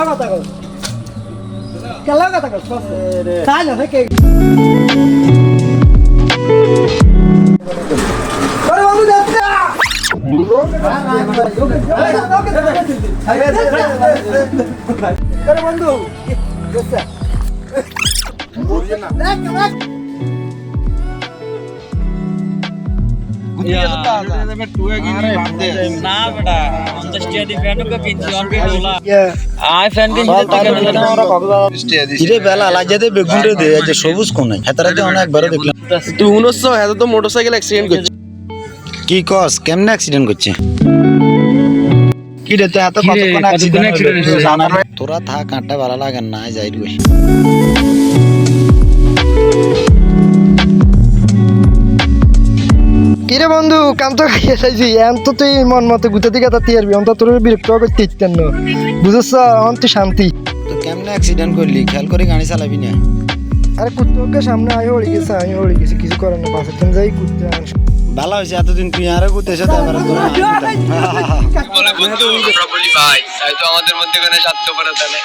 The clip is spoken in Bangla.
কথা কর কেলা কথা কর তাই না থেকে আরে বন্ধু দেখতে আরে বন্ধু দেখতে না বেটা 50 টাকা দি ফ্যান কে কিনছি on pay Dola I fan কিনছি ইরে বেলা লাজাতে বেগুনরে দে যে সবুজ কোন নাই হেতারাতে অনেকবারও দেখলাম তুই শুনছ এত তো মোটরসাইকেল অ্যাক্সিডেন্ট করছে কি কস কেমনে অ্যাক্সিডেন্ট করছে কি রে তো এত কতক্ষণ অ্যাক্সিডেন্ট জানা তোরা থাক কাঁটা ভালো লাগে না যাই রে কিরে বন্ধু কাম তো খাইয়ে চাইছি এম তো তুই মন মতো গুতে দিকে তাতে আরবি অন্ত তোর বিরক্ত করতে ইচ্ছেন না বুঝছ অন্ত শান্তি তো কেমনে অ্যাক্সিডেন্ট করলি খেয়াল করে গাড়ি চালাবি না আরে কুত্তকে সামনে আই হড়ি গেছে আমি হড়ি গেছি কিছু করার না পাশে তুমি যাই কুত্তে ভালো হয়েছে এতদিন তুই আরো ঘুরতে এসে তো এবার তোরা বলে বন্ধু আমরা বলি ভাই তাই তো আমাদের মধ্যে কোনো স্বার্থপরতা নেই